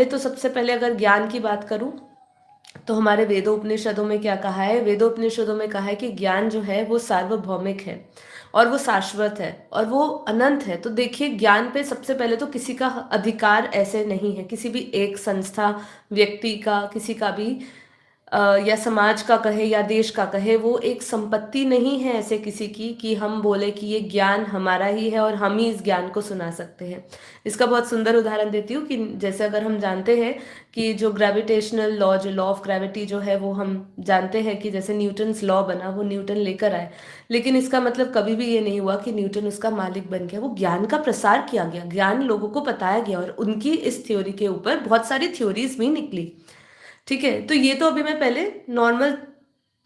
तो सबसे पहले अगर ज्ञान की बात करूं तो हमारे वेदोपनिषदों में क्या कहा है? वेदोपनिषदों में कहा है कि ज्ञान जो है वो सार्वभौमिक है और वो शाश्वत है और वो अनंत है। तो देखिए, ज्ञान पे सबसे पहले तो किसी का अधिकार ऐसे नहीं है, किसी भी एक संस्था, व्यक्ति का, किसी का भी या समाज का कहे या देश का कहे, वो एक संपत्ति नहीं है ऐसे किसी की कि हम बोले कि ये ज्ञान हमारा ही है और हम ही इस ज्ञान को सुना सकते हैं। इसका बहुत सुंदर उदाहरण देती हूँ कि जैसे अगर हम जानते हैं कि जो ग्रेविटेशनल लॉ, जो लॉ ऑफ ग्रेविटी जो है, वो हम जानते हैं कि जैसे न्यूटन्स लॉ बना, वो न्यूटन लेकर आए, लेकिन इसका मतलब कभी भी ये नहीं हुआ कि न्यूटन उसका मालिक बन गया। वो ज्ञान का प्रसार किया गया, ज्ञान लोगों को बताया गया और उनकी इस थ्योरी के ऊपर बहुत सारी थ्योरीज भी निकली। ठीक है, तो ये तो अभी मैं पहले नॉर्मल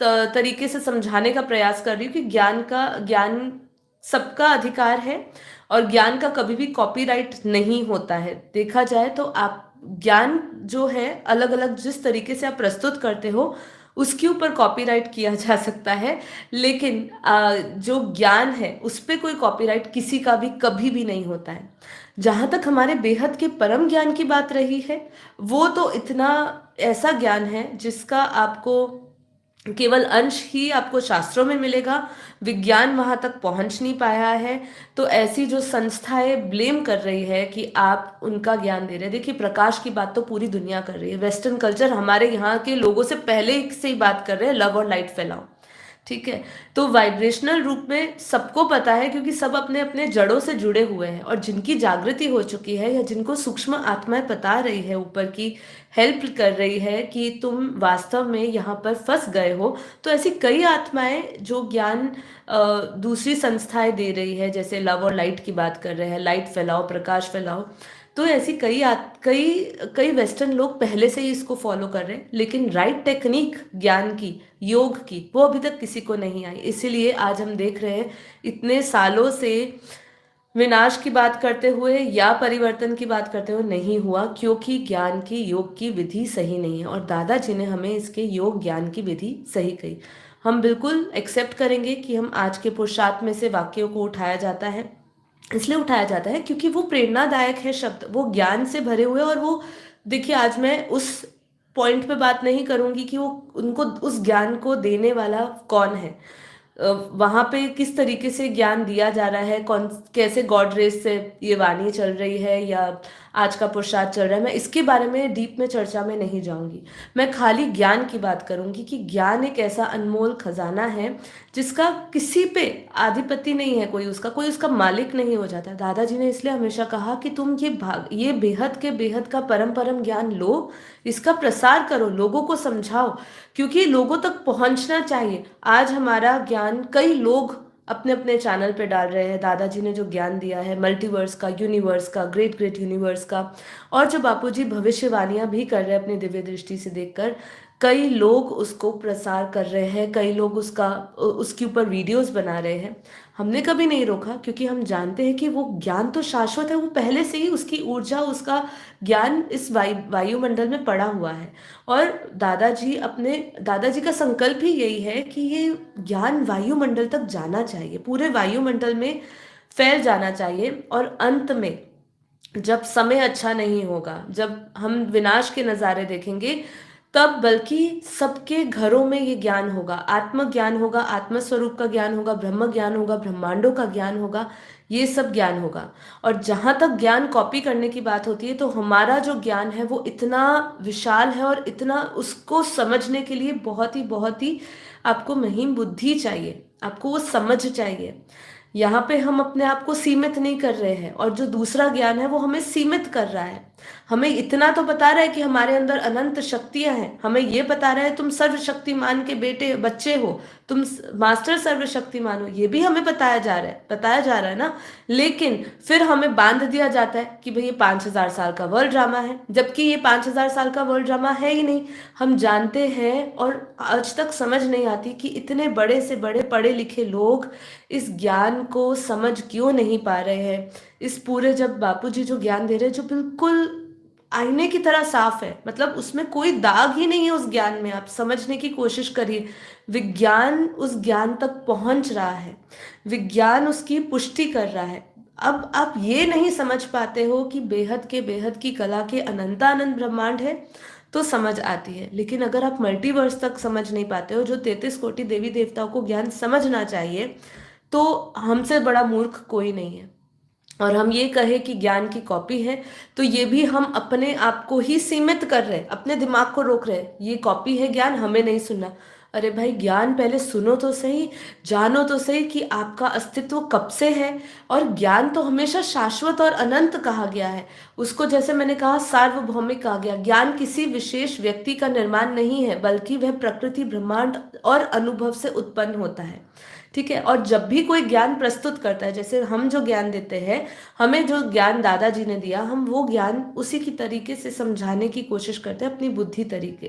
तरीके से समझाने का प्रयास कर रही हूँ कि ज्ञान सबका अधिकार है और ज्ञान का कभी भी कॉपीराइट नहीं होता है। देखा जाए तो आप ज्ञान जो है, अलग अलग जिस तरीके से आप प्रस्तुत करते हो उसके ऊपर कॉपीराइट किया जा सकता है, लेकिन जो ज्ञान है उस पे कोई कॉपीराइट किसी का भी कभी भी नहीं होता है। जहां तक हमारे बेहद के परम ज्ञान की बात रही है, वो तो इतना ऐसा ज्ञान है जिसका आपको केवल अंश ही आपको शास्त्रों में मिलेगा, विज्ञान वहां तक पहुंच नहीं पाया है। तो ऐसी जो संस्थाएं ब्लेम कर रही है कि आप उनका ज्ञान दे रहे हैं, देखिए प्रकाश की बात तो पूरी दुनिया कर रही है, वेस्टर्न कल्चर हमारे यहाँ के लोगों से पहले से ही बात कर रहे हैं, लव और लाइट फैलाओ। ठीक है, तो वाइब्रेशनल रूप में सबको पता है क्योंकि सब अपने अपने जड़ों से जुड़े हुए हैं, और जिनकी जागृति हो चुकी है या जिनको सूक्ष्म आत्माएं बता रही है, ऊपर की हेल्प कर रही है कि तुम वास्तव में यहाँ पर फंस गए हो, तो ऐसी कई आत्माएं जो ज्ञान दूसरी संस्थाएं दे रही है, जैसे लव और लाइट की बात कर रहे हैं, लाइट फैलाओ, प्रकाश फैलाओ, तो ऐसी कई कई वेस्टर्न लोग पहले से ही इसको फॉलो कर रहे हैं, लेकिन राइट टेक्निक ज्ञान की, योग की, वो अभी तक किसी को नहीं आई। इसीलिए आज हम देख रहे हैं इतने सालों से विनाश की बात करते हुए या परिवर्तन की बात करते हुए नहीं हुआ, क्योंकि ज्ञान की, योग की विधि सही नहीं है, और दादाजी ने हमें इसके योग ज्ञान की विधि सही कही। हम बिल्कुल एक्सेप्ट करेंगे कि हम आज के पुरुषार्थ में से वाक्यों को उठाया जाता है, इसलिए उठाया जाता है क्योंकि वो प्रेरणादायक है शब्द, वो ज्ञान से भरे हुए। और वो देखिए, आज मैं उस पॉइंट पे बात नहीं करूंगी कि वो उनको उस ज्ञान को देने वाला कौन है, वहां पे किस तरीके से ज्ञान दिया जा रहा है, कौन कैसे गॉड रेस से ये वाणी चल रही है या आज का पुरुषार्थ चल रहा है, मैं इसके बारे में डीप में चर्चा में नहीं जाऊंगी। मैं खाली ज्ञान की बात करूंगी कि ज्ञान एक ऐसा अनमोल खजाना है जिसका किसी पे आधिपत्य नहीं है, कोई उसका मालिक नहीं हो जाता। दादाजी ने इसलिए हमेशा कहा कि तुम ये बेहद के बेहद का परम परम ज्ञान लो, इसका प्रसार करो, लोगों को समझाओ, क्योंकि लोगों तक पहुंचना चाहिए। आज हमारा ज्ञान कई लोग अपने अपने चैनल पे डाल रहे हैं, दादाजी ने जो ज्ञान दिया है मल्टीवर्स का, यूनिवर्स का, ग्रेट ग्रेट यूनिवर्स का, और जो बापूजी भविष्यवाणियां भी कर रहे हैं अपनी दिव्य दृष्टि से देखकर, कई लोग उसको प्रसार कर रहे हैं, कई लोग उसके ऊपर वीडियोस बना रहे हैं। हमने कभी नहीं रोका क्योंकि हम जानते हैं कि वो ज्ञान तो शाश्वत है, वो पहले से ही उसकी ऊर्जा, उसका ज्ञान इस वायुमंडल में पड़ा हुआ है। और दादाजी का संकल्प ही यही है कि ये ज्ञान वायुमंडल तक जाना चाहिए, पूरे वायुमंडल में फैल जाना चाहिए, और अंत में जब समय अच्छा नहीं होगा, जब हम विनाश के नज़ारे देखेंगे, तब बल्कि सबके घरों में ये ज्ञान होगा, आत्म ज्ञान होगा, आत्म स्वरूप का ज्ञान होगा, ब्रह्म ज्ञान होगा, ब्रह्मांडों का ज्ञान होगा, ये सब ज्ञान होगा। और जहां तक ज्ञान कॉपी करने की बात होती है, तो हमारा जो ज्ञान है वो इतना विशाल है और इतना, उसको समझने के लिए बहुत ही आपको महीन बुद्धि चाहिए, आपको वो समझ चाहिए। यहाँ पे हम अपने आप को सीमित नहीं कर रहे हैं, और जो दूसरा ज्ञान है वो हमें सीमित कर रहा है। हमें इतना तो बता रहा है कि हमारे अंदर अनंत शक्तियां हैं, हमें ये बता रहा है तुम सर्वशक्तिमान के बच्चे हो, तुम मास्टर सर्वशक्तिमान हो, ये भी हमें बताया जा रहा है ना। लेकिन फिर हमें बांध दिया जाता है कि भाई ये 5,000 साल का वर्ल्ड ड्रामा है, जबकि ये 5,000 साल का वर्ल्ड ड्रामा है ही नहीं। हम जानते हैं, और आज तक समझ नहीं आती कि इतने बड़े से बड़े पढ़े लिखे लोग इस ज्ञान को समझ क्यों नहीं पा रहे हैं। इस पूरे, जब बापूजी जो ज्ञान दे रहे हैं, जो बिल्कुल आईने की तरह साफ है, मतलब उसमें कोई दाग ही नहीं है उस ज्ञान में, आप समझने की कोशिश करिए। विज्ञान उस ज्ञान तक पहुंच रहा है, विज्ञान उसकी पुष्टि कर रहा है। अब आप ये नहीं समझ पाते हो कि बेहद के बेहद की कला के अनंतानंत ब्रह्मांड है, तो समझ आती है। लेकिन अगर आप मल्टीवर्स तक समझ नहीं पाते हो, जो 33 कोटि देवी देवताओं को ज्ञान समझना चाहिए, तो हमसे बड़ा मूर्ख कोई नहीं है। और हम ये कहे कि ज्ञान की कॉपी है, तो ये भी हम अपने आप को ही सीमित कर रहे हैं, अपने दिमाग को रोक रहे हैं। ये कॉपी है ज्ञान, हमें नहीं सुनना। अरे भाई, ज्ञान पहले सुनो तो सही, जानो तो सही कि आपका अस्तित्व कब से है। और ज्ञान तो हमेशा शाश्वत और अनंत कहा गया है। उसको जैसे मैंने कहा सार्वभौमिक कहा गया। ज्ञान किसी विशेष व्यक्ति का निर्माण नहीं है, बल्कि वह प्रकृति, ब्रह्मांड और अनुभव से उत्पन्न होता है। ठीक है। और जब भी कोई ज्ञान प्रस्तुत करता है, जैसे हम जो ज्ञान देते हैं, हमें जो ज्ञान दादाजी ने दिया, हम वो ज्ञान उसी की तरीके से समझाने की कोशिश करते हैं, अपनी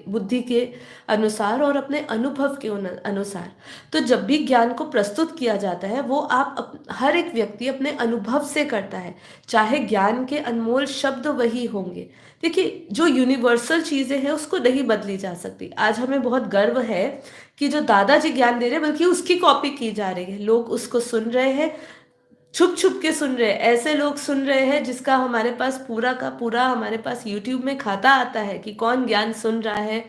बुद्धि के अनुसार और अपने अनुभव के अनुसार। तो जब भी ज्ञान को प्रस्तुत किया जाता है, वो हर एक व्यक्ति अपने अनुभव से करता है, चाहे ज्ञान के अनमोल शब्द वही होंगे। देखिए, जो यूनिवर्सल चीजें हैं उसको नहीं बदली जा सकती। आज हमें बहुत गर्व है कि जो दादाजी ज्ञान दे रहे हैं, बल्कि उसकी कॉपी की जा रही है। लोग उसको सुन रहे हैं, छुप छुप के सुन रहे हैं। ऐसे लोग सुन रहे हैं जिसका हमारे पास पूरा का पूरा हमारे पास यूट्यूब में खाता आता है कि कौन ज्ञान सुन रहा है।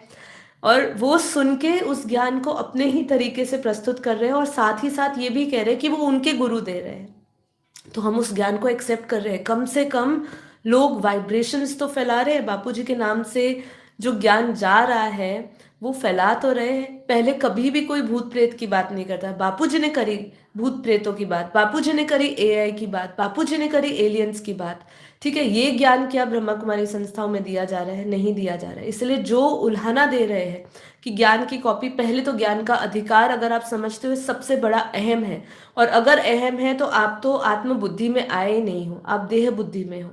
और वो सुन के उस ज्ञान को अपने ही तरीके से प्रस्तुत कर रहे हैं, और साथ ही साथ ये भी कह रहे हैं कि वो उनके गुरु दे रहे हैं। तो हम उस ज्ञान को एक्सेप्ट कर रहे हैं। कम से कम लोग वाइब्रेशंस तो फैला रहे हैं। बापूजी के नाम से जो ज्ञान जा रहा है वो फैला तो रहे हैं। पहले कभी भी कोई भूत प्रेत की बात नहीं करता। बापूजी ने करी भूत प्रेतों की बात, बापूजी ने करी एआई की बात, बापूजी ने करी एलियंस की बात। ठीक है। ये ज्ञान क्या ब्रह्मा कुमारी संस्थाओं में दिया जा रहा है? नहीं दिया जा रहा है। इसलिए जो उल्हाना दे रहे हैं कि ज्ञान की कॉपी, पहले तो ज्ञान का अधिकार अगर आप समझते हो सबसे बड़ा अहम है। और अगर अहम है तो आप तो आत्म बुद्धि में आए ही नहीं हो, आप देह बुद्धि में हो।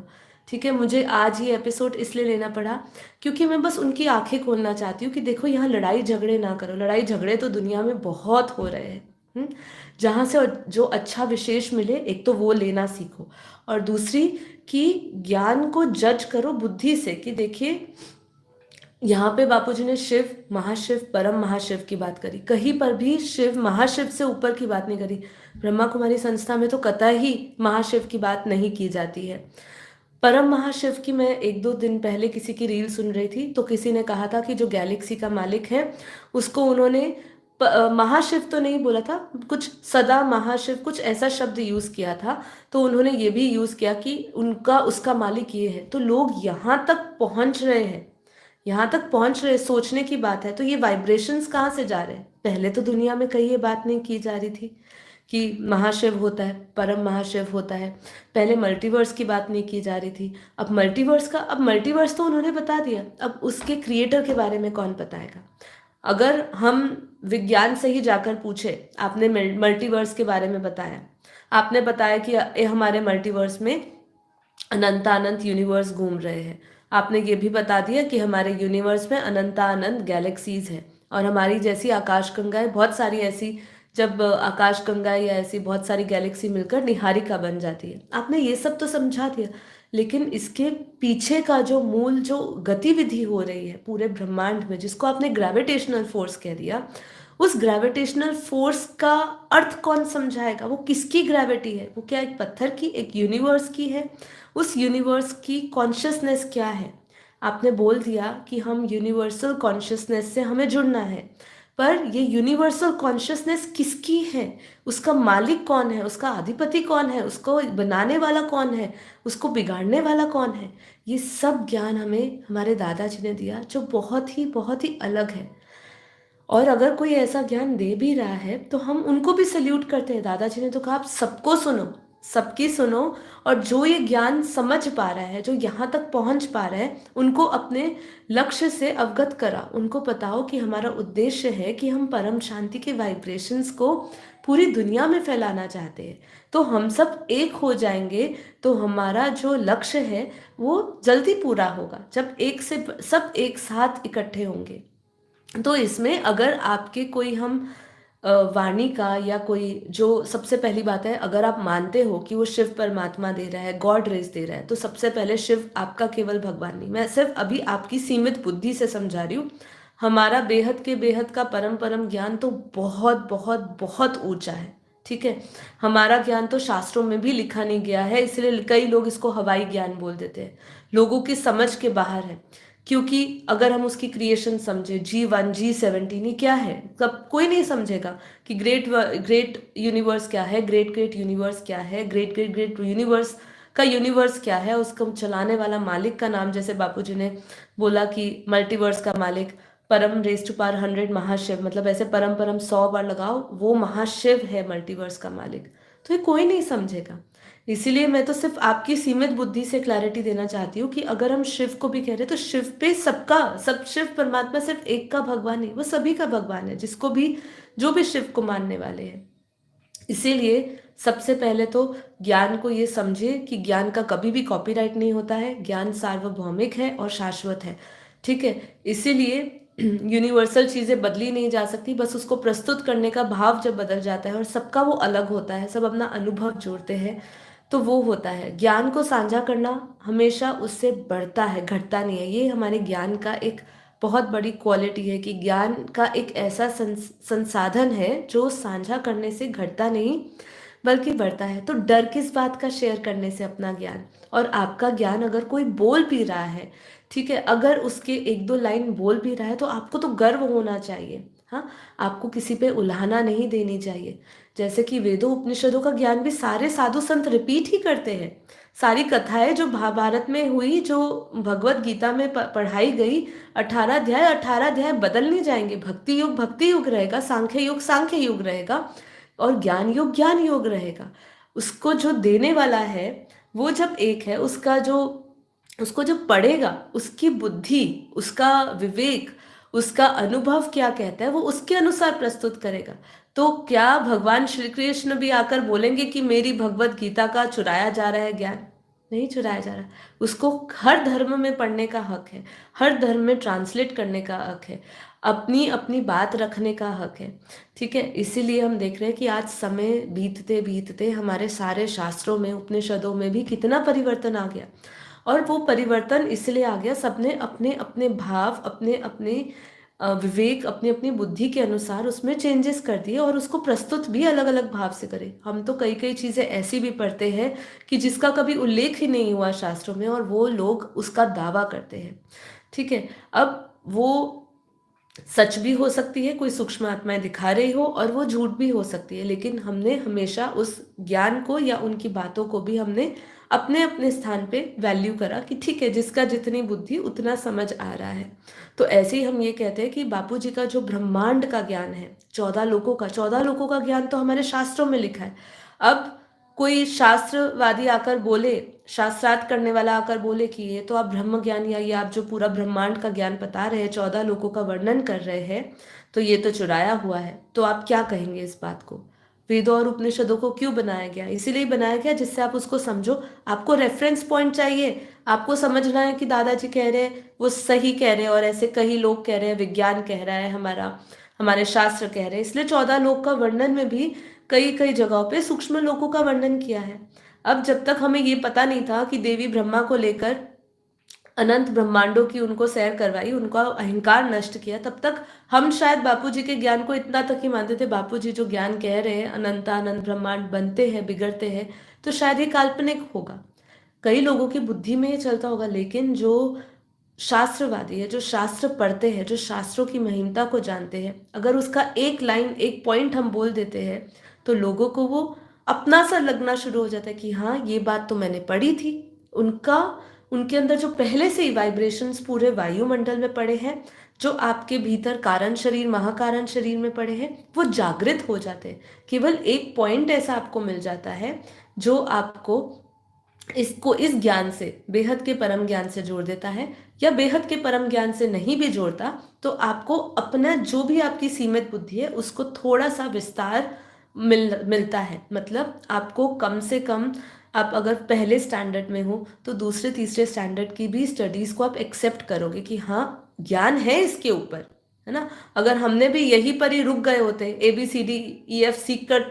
ठीक है। मुझे आज ये एपिसोड इसलिए लेना पड़ा क्योंकि मैं बस उनकी आंखें खोलना चाहती हूँ कि देखो, यहाँ लड़ाई झगड़े ना करो। लड़ाई झगड़े तो दुनिया में बहुत हो रहे हैं। जहाँ से जो अच्छा विशेष मिले, एक तो वो लेना सीखो, और दूसरी कि ज्ञान को जज करो बुद्धि से। कि देखिए, यहाँ पे बापूजी ने शिव, महाशिव, परम महाशिव की बात करी। कहीं पर भी शिव महाशिव से ऊपर की बात नहीं करी। ब्रह्मा कुमारी संस्था में तो कतई महाशिव की बात नहीं की जाती है। परम महाशिव की मैं 1-2 दिन पहले किसी की रील सुन रही थी, तो किसी ने कहा था कि जो गैलेक्सी का मालिक है उसको उन्होंने महाशिव तो नहीं बोला था, कुछ सदा महाशिव, कुछ ऐसा शब्द यूज किया था। तो उन्होंने ये भी यूज किया कि उनका उसका मालिक ये है। तो लोग यहाँ तक पहुंच रहे हैं, यहाँ तक पहुंच रहे। सोचने की बात है। तो ये वाइब्रेशंस कहाँ से जा रहे हैं? पहले तो दुनिया में कहीं ये बात नहीं की जा रही थी कि महाशिव होता है, परम महाशिव होता है। पहले मल्टीवर्स की बात नहीं की जा रही थी। अब मल्टीवर्स तो उन्होंने बता दिया। अब उसके क्रिएटर के बारे में कौन बताएगा? अगर हम विज्ञान से ही जाकर पूछे, आपने मल्टीवर्स के बारे में बताया, आपने बताया कि हमारे मल्टीवर्स में अनंतानंत यूनिवर्स घूम रहे हैं। आपने ये भी बता दिया कि हमारे यूनिवर्स में अनंतानंत गैलेक्सीज हैं, और हमारी जैसी आकाशगंगाएं बहुत सारी ऐसी, जब आकाशगंगा या ऐसी बहुत सारी गैलेक्सी मिलकर निहारिका बन जाती है। आपने ये सब तो समझा दिया, लेकिन इसके पीछे का जो मूल जो गतिविधि हो रही है पूरे ब्रह्मांड में, जिसको आपने ग्रेविटेशनल फोर्स कह दिया, उस ग्रेविटेशनल फोर्स का अर्थ कौन समझाएगा? वो किसकी ग्रेविटी है? वो क्या एक पत्थर की, एक यूनिवर्स की है? उस यूनिवर्स की कॉन्शियसनेस क्या है? आपने बोल दिया कि हम यूनिवर्सल कॉन्शियसनेस से हमें जुड़ना है, पर ये यूनिवर्सल कॉन्शियसनेस किसकी है? उसका मालिक कौन है? उसका अधिपति कौन है? उसको बनाने वाला कौन है? उसको बिगाड़ने वाला कौन है? ये सब ज्ञान हमें हमारे दादाजी ने दिया, जो बहुत ही अलग है। और अगर कोई ऐसा ज्ञान दे भी रहा है तो हम उनको भी सल्यूट करते हैं। दादाजी ने तो कहा, आप सबको सुनो, सबकी सुनो, और जो ये ज्ञान समझ पा रहा है, जो यहाँ तक पहुँच पा रहा है, उनको अपने लक्ष्य से अवगत करा। उनको बताओ कि हमारा उद्देश्य है कि हम परम शांति के वाइब्रेशंस को पूरी दुनिया में फैलाना चाहते हैं। तो हम सब एक हो जाएंगे तो हमारा जो लक्ष्य है वो जल्दी पूरा होगा, जब सब एक साथ इकट्ठे होंगे। तो इसमें अगर आपके कोई हम वाणी का, या कोई जो सबसे पहली बात है, अगर आप मानते हो कि वो शिव परमात्मा दे रहा है, गॉड रेज दे रहा है, तो सबसे पहले शिव आपका केवल भगवान नहीं। मैं सिर्फ अभी आपकी सीमित बुद्धि से समझा रही हूँ। हमारा बेहद के बेहद का परम परम ज्ञान तो बहुत बहुत बहुत ऊंचा है, ठीक है। हमारा ज्ञान तो शास्त्रों में भी लिखा नहीं गया है, इसलिए कई लोग इसको हवाई ज्ञान बोल देते हैं, लोगों की समझ के बाहर है। क्योंकि अगर हम उसकी क्रिएशन समझे, G1 G17 ये क्या है, कब कोई नहीं समझेगा कि ग्रेट ग्रेट यूनिवर्स क्या है, ग्रेट ग्रेट यूनिवर्स क्या है, ग्रेट ग्रेट ग्रेट यूनिवर्स का यूनिवर्स क्या है, उसको चलाने वाला मालिक का नाम, जैसे बापूजी ने बोला कि मल्टीवर्स का मालिक परम रेज टू पावर 100 महाशिव, मतलब ऐसे परम परम 100 बार लगाओ, वो महाशिव है मल्टीवर्स का मालिक। तो ये कोई नहीं समझेगा। इसीलिए मैं तो सिर्फ आपकी सीमित बुद्धि से क्लैरिटी देना चाहती हूँ कि अगर हम शिव को भी कह रहे हैं तो शिव पे सबका सब, शिव परमात्मा सिर्फ एक का भगवान नहीं, वो सभी का भगवान है, जिसको भी जो भी शिव को मानने वाले हैं। इसीलिए सबसे पहले तो ज्ञान को ये समझे कि ज्ञान का कभी भी कॉपीराइट नहीं होता है, ज्ञान सार्वभौमिक है और शाश्वत है। ठीक है। इसीलिए यूनिवर्सल चीजें बदली नहीं जा सकती, बस उसको प्रस्तुत करने का भाव जब बदल जाता है और सबका वो अलग होता है, सब अपना अनुभव जोड़ते हैं, तो वो होता है। ज्ञान को साझा करना हमेशा उससे बढ़ता है, घटता नहीं है। ये हमारे ज्ञान का एक बहुत बड़ी क्वालिटी है कि ज्ञान का एक ऐसा संसाधन है जो साझा करने से घटता नहीं बल्कि बढ़ता है। तो डर किस बात का शेयर करने से अपना ज्ञान? और आपका ज्ञान अगर कोई बोल भी रहा है, ठीक है, अगर उसके एक दो लाइन बोल भी रहा है तो आपको तो गर्व होना चाहिए। हाँ, आपको किसी पे उल्हाना नहीं देनी चाहिए। जैसे कि वेदों उपनिषदों का ज्ञान भी सारे साधु संत रिपीट ही करते हैं। सारी कथाएं जो महाभारत में हुई, जो भगवत गीता में पढ़ाई गई, 18 अध्याय बदल नहीं जाएंगे। भक्ति युग रहेगा, सांख्य युग रहेगा, और ज्ञान योग रहेगा। उसको जो देने वाला है वो जब एक है, उसको जब पढ़ेगा, उसकी बुद्धि, उसका विवेक, उसका अनुभव क्या कहता है, वो उसके अनुसार प्रस्तुत करेगा। तो क्या भगवान श्री कृष्ण भी आकर बोलेंगे कि मेरी भगवत गीता का चुराया जा रहा है ज्ञान? नहीं चुराया जा रहा। उसको हर धर्म में पढ़ने का हक है, हर धर्म में ट्रांसलेट करने का हक है, अपनी अपनी बात रखने का हक है। ठीक है। इसीलिए हम देख रहे हैं कि आज समय बीतते बीतते हमारे सारे शास्त्रों में, उपनिषदों में भी कितना परिवर्तन आ गया। और वो परिवर्तन इसलिए आ गया, सबने अपने अपने भाव, अपने अपने विवेक, अपनी अपनी बुद्धि के अनुसार उसमें चेंजेस कर दिए और उसको प्रस्तुत भी अलग अलग भाव से करे। हम तो कई कई चीजें ऐसी भी पढ़ते हैं कि जिसका कभी उल्लेख ही नहीं हुआ शास्त्रों में, और वो लोग उसका दावा करते हैं। ठीक है। अब वो सच भी हो सकती है, कोई सूक्ष्म आत्माएं दिखा रही हो, और वो झूठ भी हो सकती है, लेकिन हमने हमेशा उस ज्ञान को या उनकी बातों को भी हमने अपने अपने स्थान पे वैल्यू करा कि ठीक है, जिसका जितनी बुद्धि उतना समझ आ रहा है। तो ऐसे ही हम ये कहते हैं कि बापू जी का जो ब्रह्मांड का ज्ञान है, 14 लोकों का ज्ञान तो हमारे शास्त्रों में लिखा है। अब कोई शास्त्रवादी आकर बोले, शास्त्रार्थ करने वाला आकर बोले कि ये तो आप ब्रह्म ज्ञान, या ये आप जो पूरा ब्रह्मांड का ज्ञान बता रहे हैं, 14 लोकों का वर्णन कर रहे हैं, तो ये तो चुराया हुआ है, तो आप क्या कहेंगे इस बात को? वेदों और उपनिषदों को क्यों बनाया गया? इसीलिए बनाया गया जिससे आप उसको समझो। आपको रेफरेंस पॉइंट चाहिए, आपको समझना है कि दादाजी कह रहे हैं वो सही कह रहे हैं, और ऐसे कई लोग कह रहे हैं, विज्ञान कह रहा है, हमारे शास्त्र कह रहे हैं। इसलिए 14 लोक का वर्णन में भी कई कई जगहों पे सूक्ष्म लोकों का वर्णन किया है। अब जब तक हमें ये पता नहीं था कि देवी ब्रह्मा को लेकर अनंत ब्रह्मांडों की उनको सैर करवाई, उनका अहंकार नष्ट किया, तब तक हम शायद बापूजी के ज्ञान को इतना तक ही मानते थे, बापूजी जो ज्ञान कह रहे हैं, अनंत ब्रह्मांड बनते हैं, बिगड़ते हैं, तो शायद ये काल्पनिक होगा, कई लोगों की बुद्धि में ये चलता होगा। लेकिन जो शास्त्रवादी है, जो शास्त्र पढ़ते हैं, जो शास्त्रों की महिमता को जानते हैं, अगर उसका एक लाइन, एक पॉइंट हम बोल देते हैं, तो लोगों को वो अपना सा लगना शुरू हो जाता है कि हाँ, ये बात तो मैंने पढ़ी थी। उनका उनके अंदर जो पहले से ही वाइब्रेशंस पूरे वायुमंडल में पड़े हैं, जो आपके भीतर कारण शरीर, महाकारण शरीर में पड़े हैं, वो जागृत हो जाते हैं। केवल एक पॉइंट ऐसा आपको मिल जाता है जो आपको इसको इस ज्ञान से, बेहद के परम ज्ञान से जोड़ देता है, या बेहद के परम ज्ञान से नहीं भी जोड़ता तो आपको अपना जो भी आपकी सीमित बुद्धि है उसको थोड़ा सा विस्तार मिलता है। मतलब आपको कम से कम, आप अगर पहले स्टैंडर्ड में हो तो दूसरे तीसरे स्टैंडर्ड की भी स्टडीज को आप एक्सेप्ट करोगे कि हाँ, ज्ञान है इसके ऊपर, है ना। अगर हमने भी यहीं पर ही रुक गए होते, ABCD EF सीख कर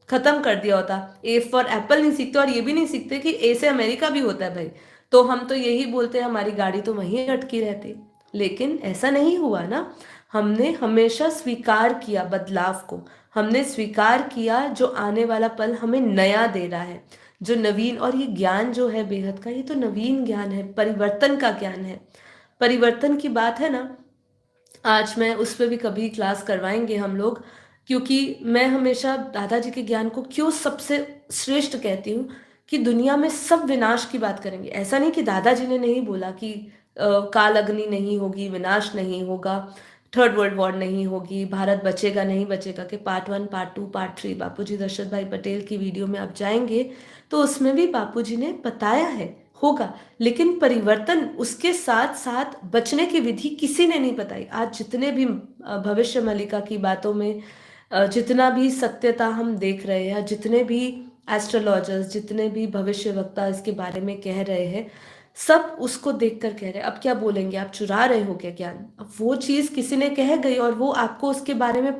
खत्म कर दिया होता, A फॉर एप्पल नहीं सीखते, और ये भी नहीं सीखते कि A से अमेरिका भी होता है भाई, तो हम तो यही बोलते हैं, हमारी गाड़ी तो वहीं अटकी रहती। लेकिन ऐसा नहीं हुआ ना। हमने हमेशा स्वीकार किया बदलाव को, हमने स्वीकार किया जो आने वाला पल हमें नया दे रहा है, जो नवीन। और ये ज्ञान जो है बेहद का, ये तो नवीन ज्ञान है, परिवर्तन का ज्ञान है। परिवर्तन की बात है ना, आज मैं उस पर भी कभी क्लास करवाएंगे हम लोग। क्योंकि मैं हमेशा दादाजी के ज्ञान को क्यों सबसे श्रेष्ठ कहती हूँ, कि दुनिया में सब विनाश की बात करेंगे। ऐसा नहीं कि दादाजी ने नहीं बोला कि काल अग्नि नहीं होगी, विनाश नहीं होगा, थर्ड वर्ल्ड वॉर नहीं होगी, भारत बचेगा नहीं बचेगा, के पार्ट 1 पार्ट 2 पार्ट 3 बापूजी दशरथ भाई पटेल की वीडियो में आप जाएंगे तो उसमें भी बापूजी ने बताया है होगा। लेकिन परिवर्तन, उसके साथ साथ बचने की विधि किसी ने नहीं बताई। आज जितने भी भविष्य मलिका की बातों में जितना भी सत्यता हम देख रहे हैं, जितने भी एस्ट्रोलॉजर्स, जितने भी भविष्यवक्ता इसके बारे में कह रहे हैं, सब उसको देखकर कह रहे हैं। अब क्या बोलेंगे, आप चुरा रहे हो क्या ज्ञान? अब वो चीज किसी ने कह गई और वो आपको उसके बारे में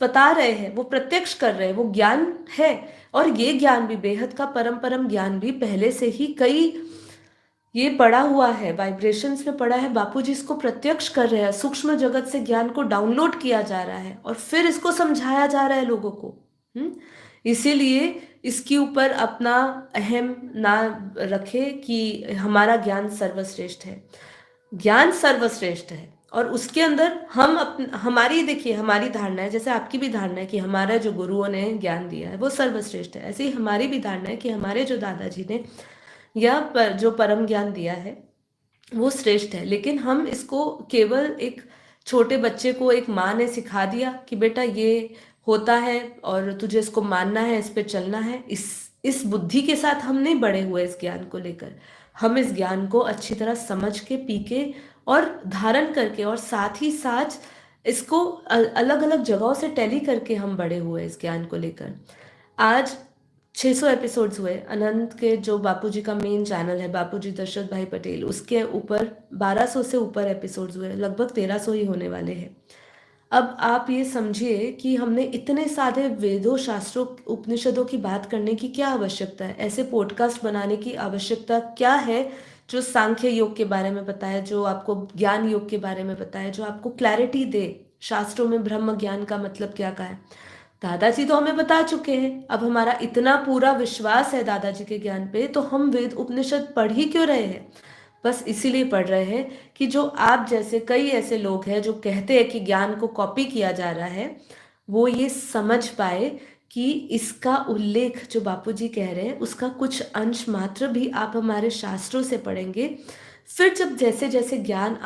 बता रहे हैं, वो प्रत्यक्ष कर रहे हैं, वो ज्ञान है। और ये ज्ञान भी बेहद का परम परम ज्ञान भी पहले से ही कई ये पड़ा हुआ है, वाइब्रेशंस में पड़ा है। बापूजी इसको प्रत्यक्ष कर रहे हैं, सूक्ष्म जगत से ज्ञान को डाउनलोड किया जा रहा है और फिर इसको समझाया जा रहा है लोगों को। इसीलिए इसके ऊपर अपना अहम ना रखे कि हमारा ज्ञान सर्वश्रेष्ठ है। ज्ञान सर्वश्रेष्ठ है और उसके अंदर हमारी, देखिए हमारी धारणा है, जैसे आपकी भी धारणा है कि हमारा जो गुरुओं ने ज्ञान दिया है वो सर्वश्रेष्ठ है, ऐसे ही हमारी भी धारणा है कि हमारे जो दादाजी ने या जो परम ज्ञान दिया है वो श्रेष्ठ है। लेकिन हम इसको केवल एक छोटे बच्चे को एक माँ ने सिखा दिया कि बेटा ये होता है और तुझे इसको मानना है, इस पे चलना है, इस बुद्धि के साथ हम नहीं बड़े हुए इस ज्ञान को लेकर। हम इस ज्ञान को अच्छी तरह समझ के, पी के और धारण करके, और साथ ही साथ इसको अलग अलग जगहों से टैली करके हम बड़े हुए इस ज्ञान को लेकर। आज 600 एपिसोड्स हुए अनंत के, जो बापूजी का मेन चैनल है बापूजी दशरथ भाई पटेल, उसके ऊपर 1200 से ऊपर एपिसोड्स हुए, लगभग 1300 ही होने वाले हैं। अब आप ये समझिए कि हमने इतने सारे वेदों, शास्त्रों, उपनिषदों की बात करने की क्या आवश्यकता है, ऐसे पॉडकास्ट बनाने की आवश्यकता क्या है जो सांख्य योग के बारे में बताए, जो आपको ज्ञान योग के बारे में बताए, जो आपको क्लैरिटी दे शास्त्रों में ब्रह्म ज्ञान का मतलब क्या का है। दादाजी तो हमें बता चुके हैं। अब हमारा इतना पूरा विश्वास है दादाजी के ज्ञान पे, तो हम वेद उपनिषद पढ़ ही क्यों रहे हैं? बस इसीलिए पढ़ रहे हैं कि जो आप जैसे कई ऐसे लोग हैं जो कहते हैं कि ज्ञान को कॉपी किया जा रहा है, वो ये समझ पाए कि इसका उल्लेख जो बापूजी कह रहे हैं उसका कुछ अंश मात्र भी आप हमारे शास्त्रों से पढ़ेंगे। फिर जब जैसे जैसे ज्ञान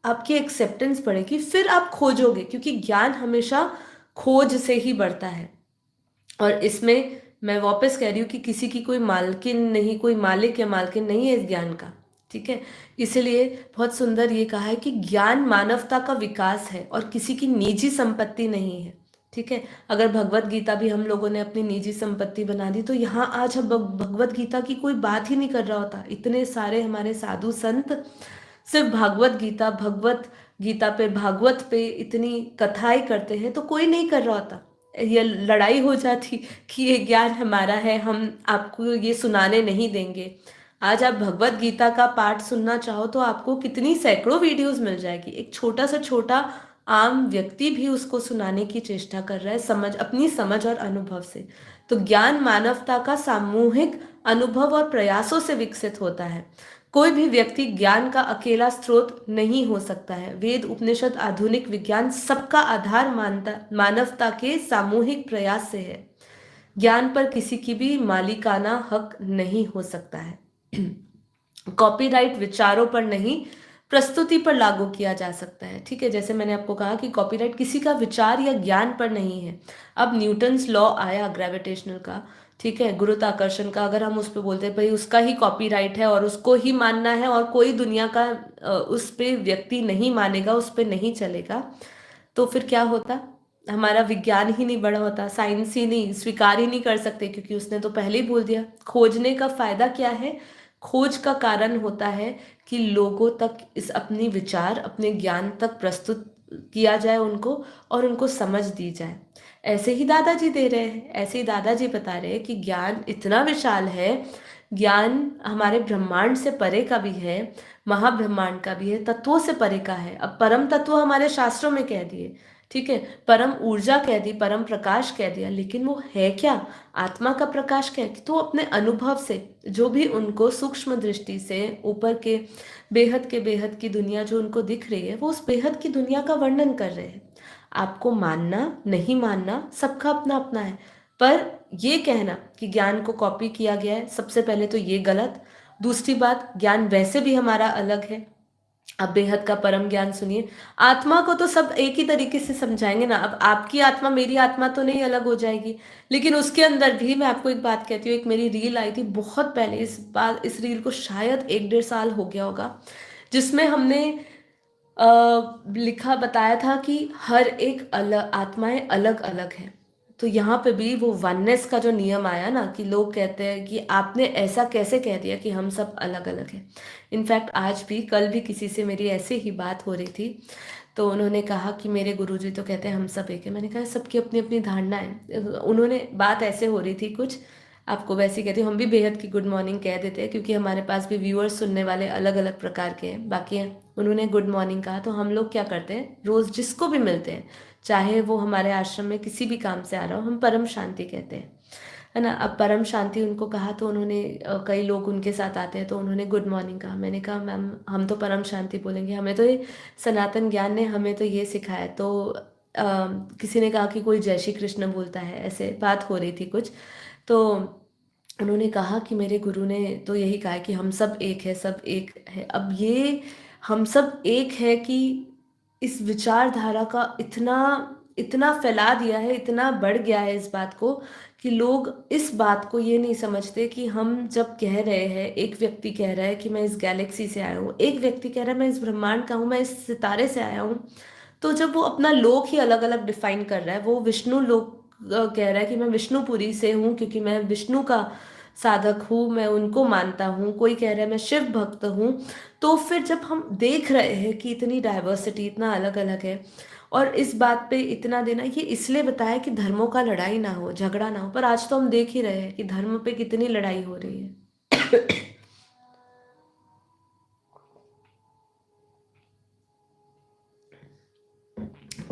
आपकी एक्सेप्टेंस बढ़ेगी, फिर आप खोजोगे, क्योंकि ज्ञान हमेशा खोज से ही बढ़ता है। और इसमें मैं वापस कह रही हूँ कि किसी की कोई मालकिन नहीं, कोई मालिक या मालकिन नहीं है इस ज्ञान का, ठीक है। इसीलिए बहुत सुंदर ये कहा है कि ज्ञान मानवता का विकास है और किसी की निजी संपत्ति नहीं है, ठीक है। अगर भगवत गीता भी हम लोगों ने अपनी निजी संपत्ति बना दी तो यहाँ आज हम भगवत गीता की कोई बात ही नहीं कर रहा होता। इतने सारे हमारे साधु संत सिर्फ भगवत गीता पे, भागवत पे इतनी कथाएं करते हैं, तो कोई नहीं कर रहा होता। ये लड़ाई हो जाती कि ये ज्ञान हमारा है, हम आपको ये सुनाने नहीं देंगे। आज आप भगवत गीता का पाठ सुनना चाहो तो आपको कितनी सैकड़ों वीडियोस मिल जाएगी। एक छोटा से छोटा आम व्यक्ति भी उसको सुनाने की चेष्टा कर रहा है, अपनी समझ और अनुभव से। तो ज्ञान मानवता का सामूहिक अनुभव और प्रयासों से विकसित होता है। कोई भी व्यक्ति ज्ञान का अकेला स्रोत नहीं हो सकता है। वेद, उपनिषद, आधुनिक विज्ञान सबका आधार मानवता के सामूहिक प्रयास से है। ज्ञान पर किसी की भी मालिकाना हक नहीं हो सकता है। कॉपीराइट विचारों पर नहीं, प्रस्तुति पर लागू किया जा सकता है, ठीक है। जैसे मैंने आपको कहा कि कॉपीराइट किसी का विचार या ज्ञान पर नहीं है। अब न्यूटन्स लॉ आया ग्रेविटेशनल का, ठीक है, गुरुत्वाकर्षण का, अगर हम उस पर बोलते हैं भाई उसका ही कॉपीराइट है और उसको ही मानना है और कोई दुनिया का उस पे व्यक्ति नहीं मानेगा, उस पे नहीं चलेगा, तो फिर क्या होता? हमारा विज्ञान ही नहीं बड़ा होता, साइंस ही नहीं, स्वीकार ही नहीं कर सकते, क्योंकि उसने तो पहले ही बोल दिया। खोजने का फायदा क्या है? खोज का कारण होता है कि लोगों तक इस अपनी विचार, अपने ज्ञान तक प्रस्तुत किया जाए उनको, और उनको समझ दी जाए। ऐसे ही दादाजी दे रहे हैं, ऐसे ही दादाजी बता रहे हैं कि ज्ञान इतना विशाल है, ज्ञान हमारे ब्रह्मांड से परे का भी है, महाब्रह्मांड का भी है, तत्वों से परे का है। अब परम तत्व हमारे शास्त्रों में कह दिए, ठीक है, परम ऊर्जा कह दी, परम प्रकाश कह दिया, लेकिन वो है क्या? आत्मा का प्रकाश क्या है? तो अपने अनुभव से जो भी उनको सूक्ष्म दृष्टि से ऊपर के बेहद की दुनिया जो उनको दिख रही है, वो उस बेहद की दुनिया का वर्णन कर रहे हैं। आपको मानना नहीं मानना सबका अपना अपना है, पर ये कहना कि ज्ञान को कॉपी किया गया है, सबसे पहले तो ये गलत। दूसरी बात, ज्ञान वैसे भी हमारा अलग है। अब बेहद का परम ज्ञान सुनिए, आत्मा को तो सब एक ही तरीके से समझाएंगे ना। अब आपकी आत्मा मेरी आत्मा तो नहीं अलग हो जाएगी, लेकिन उसके अंदर भी मैं आपको एक बात कहती हूँ, एक मेरी रील आई थी बहुत पहले, इस रील को शायद 1-1.5 साल हो गया होगा, जिसमें हमने लिखा बताया था कि हर एक अलग आत्माएं अलग अलग हैं। तो यहाँ पे भी वो वननेस का जो नियम आया ना, कि लोग कहते हैं कि आपने ऐसा कैसे कह दिया कि हम सब अलग अलग हैं। इनफैक्ट आज भी, कल भी किसी से मेरी ऐसे ही बात हो रही थी, तो उन्होंने कहा कि मेरे गुरुजी तो कहते हैं हम सब एक है। मैंने कहा सबकी अपनी अपनी धारणा है। उन्होंने बात ऐसे हो रही थी कुछ, आपको वैसे ही कहती हूँ, हम भी बेहद की गुड मॉर्निंग कह देते हैं, क्योंकि हमारे पास भी व्यूअर्स सुनने वाले अलग अलग प्रकार के हैं। बाकी उन्होंने गुड मॉर्निंग कहा, तो हम लोग क्या करते हैं, रोज़ जिसको भी मिलते हैं, चाहे वो हमारे आश्रम में किसी भी काम से आ रहा हो, हम परम शांति कहते हैं, है ना। अब परम शांति उनको कहा, तो उन्होंने कई लोग उनके साथ आते हैं, तो उन्होंने गुड मॉर्निंग कहा। मैंने कहा मैम हम तो परम शांति बोलेंगे, हमें तो ये सनातन ज्ञान ने हमें तो ये सिखाया है। तो किसी ने कहा कि कोई जय श्री कृष्ण बोलता है, ऐसे बात हो रही थी कुछ। तो उन्होंने कहा कि मेरे गुरु ने तो यही कहा है कि हम सब एक है, सब एक है। अब ये हम सब एक है कि इस विचारधारा का इतना इतना फैला दिया है, इतना बढ़ गया है इस बात को, कि लोग इस बात को ये नहीं समझते कि हम जब कह रहे हैं, एक व्यक्ति कह रहा है कि मैं इस गैलेक्सी से आया हूँ, एक व्यक्ति कह रहा है मैं इस ब्रह्मांड का हूँ, मैं इस सितारे से आया हूँ, तो जब वो अपना लोक ही अलग अलग डिफाइन कर रहा है, वो विष्णु लोक कह रहा है कि मैं विष्णुपुरी से हूँ क्योंकि मैं विष्णु का साधक हूँ, मैं उनको मानता हूँ, कोई कह रहा है मैं शिव भक्त हूँ, तो फिर जब हम देख रहे हैं कि इतनी डाइवर्सिटी, इतना अलग अलग है, और इस बात पे इतना देना, ये इसलिए बताया कि धर्मों का लड़ाई ना हो, झगड़ा ना हो, पर आज तो हम देख ही रहे हैं कि धर्म पे कितनी लड़ाई हो रही है।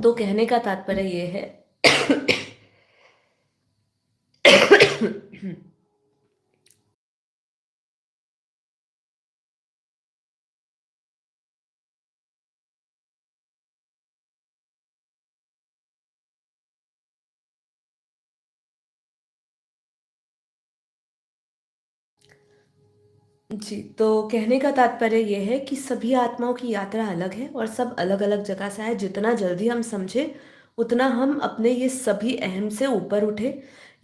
तो कहने का तात्पर्य ये है। जी, तो कहने का तात्पर्य ये है कि सभी आत्माओं की यात्रा अलग है और सब अलग अलग जगह से आए। जितना जल्दी हम समझे, उतना हम अपने ये सभी अहम से ऊपर उठे।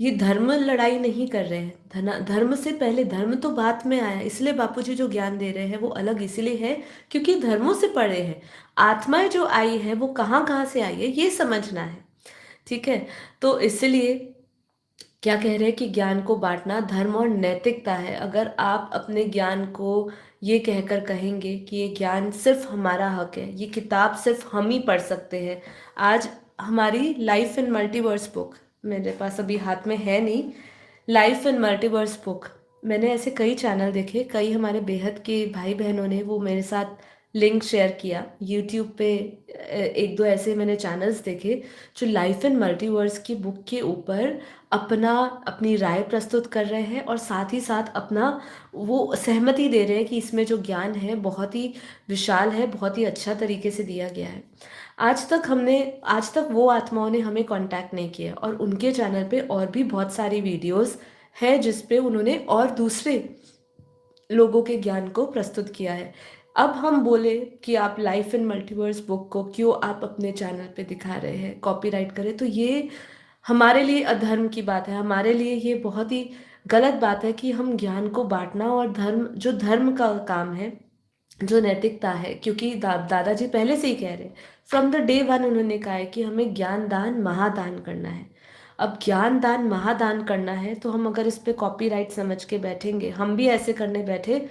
ये धर्म लड़ाई नहीं कर रहे हैं, धर्म से पहले, धर्म तो बाद में आया, इसलिए बापूजी जो ज्ञान दे रहे हैं वो अलग इसलिए है क्योंकि धर्मों से परे है। आत्माएं जो आई है वो कहाँ कहाँ से आई है, ये समझना है, ठीक है। तो इसलिए क्या कह रहे हैं कि ज्ञान को बांटना धर्म और नैतिकता है। अगर आप अपने ज्ञान को ये कहकर कहेंगे कि ये ज्ञान सिर्फ हमारा हक है, ये किताब सिर्फ हम ही पढ़ सकते हैं। आज हमारी लाइफ इन मल्टीवर्स बुक मेरे पास अभी हाथ में है नहीं, लाइफ इन मल्टीवर्स बुक, मैंने ऐसे कई चैनल देखे, कई हमारे बेहद के भाई बहनों ने वो मेरे साथ लिंक शेयर किया यूट्यूब पे। एक दो ऐसे मैंने चैनल्स देखे जो लाइफ इन मल्टीवर्स की बुक के ऊपर अपनी राय प्रस्तुत कर रहे हैं, और साथ ही साथ अपना वो सहमति दे रहे हैं कि इसमें जो ज्ञान है बहुत ही विशाल है, बहुत ही अच्छा तरीके से दिया गया है। आज तक वो आत्माओं ने हमें कांटेक्ट नहीं किया, और उनके चैनल पे और भी बहुत सारी वीडियोस है जिस पे उन्होंने और दूसरे लोगों के ज्ञान को प्रस्तुत किया है। अब हम बोले कि आप लाइफ इन मल्टीवर्स बुक को क्यों आप अपने चैनल पे दिखा रहे हैं, कॉपीराइट करें, तो ये हमारे लिए अधर्म की बात है, हमारे लिए ये बहुत ही गलत बात है कि हम ज्ञान को बांटना, और जो धर्म का काम है, जो नैतिकता है, क्योंकि दादाजी पहले से ही कह रहे, फ्रॉम द डे वन उन्होंने कहा है कि हमें ज्ञान दान महादान करना है। अब ज्ञान दान महादान करना है, तो हम अगर इस पे कॉपीराइट समझ के बैठेंगे, हम भी ऐसे करने बैठे,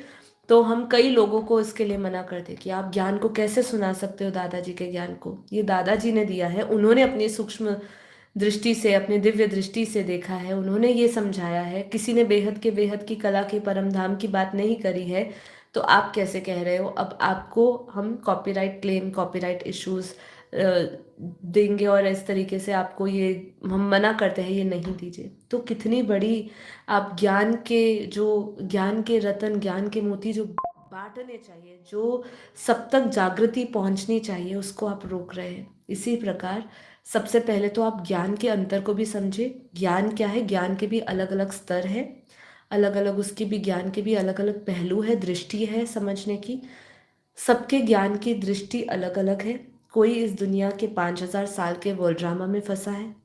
तो हम कई लोगों को इसके लिए मना कर दे कि आप ज्ञान को कैसे सुना सकते हो, दादाजी के ज्ञान को, ये दादाजी ने दिया है, उन्होंने अपनी सूक्ष्म दृष्टि से, अपनी दिव्य दृष्टि से देखा है, उन्होंने ये समझाया है, किसी ने बेहद के बेहद की कला के परम धाम की बात नहीं करी है, तो आप कैसे कह रहे हो? अब आपको हम कॉपीराइट क्लेम, कॉपीराइट इश्यूज देंगे और इस तरीके से आपको ये हम मना करते हैं, ये नहीं दीजिए। तो कितनी बड़ी आप ज्ञान के रतन, ज्ञान के मोती जो बांटने चाहिए, जो सब तक जागृति पहुंचनी चाहिए, उसको आप रोक रहे हैं। इसी प्रकार सबसे पहले तो आप ज्ञान के अंतर को भी समझे। ज्ञान क्या है? ज्ञान के भी अलग अलग स्तर है, अलग अलग उसकी भी, ज्ञान के भी अलग अलग पहलू है, दृष्टि है समझने की। सबके ज्ञान की दृष्टि अलग अलग है। कोई इस दुनिया के 5000 साल के वर्ल्ड ड्रामा में फंसा है,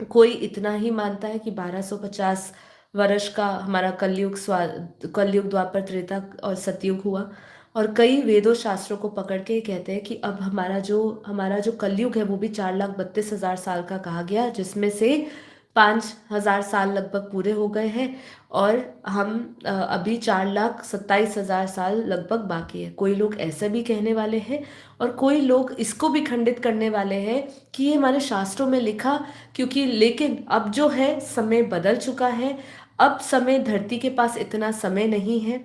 कोई इतना ही मानता है कि 1250 वर्ष का हमारा कलयुग, द्वापर, त्रेता और सतयुग हुआ, और कई वेदों शास्त्रों को पकड़ के कहते हैं कि अब हमारा जो कलयुग है वो भी 4,32,000 साल का कहा गया, जिसमें से 5,000 साल लगभग पूरे हो गए हैं, और हम अभी 4,27,000 साल लगभग बाकी है। कोई लोग ऐसा भी कहने वाले हैं, और कोई लोग इसको भी खंडित करने वाले हैं कि ये हमारे शास्त्रों में लिखा, क्योंकि लेकिन अब जो है समय बदल चुका है। अब समय, धरती के पास इतना समय नहीं है,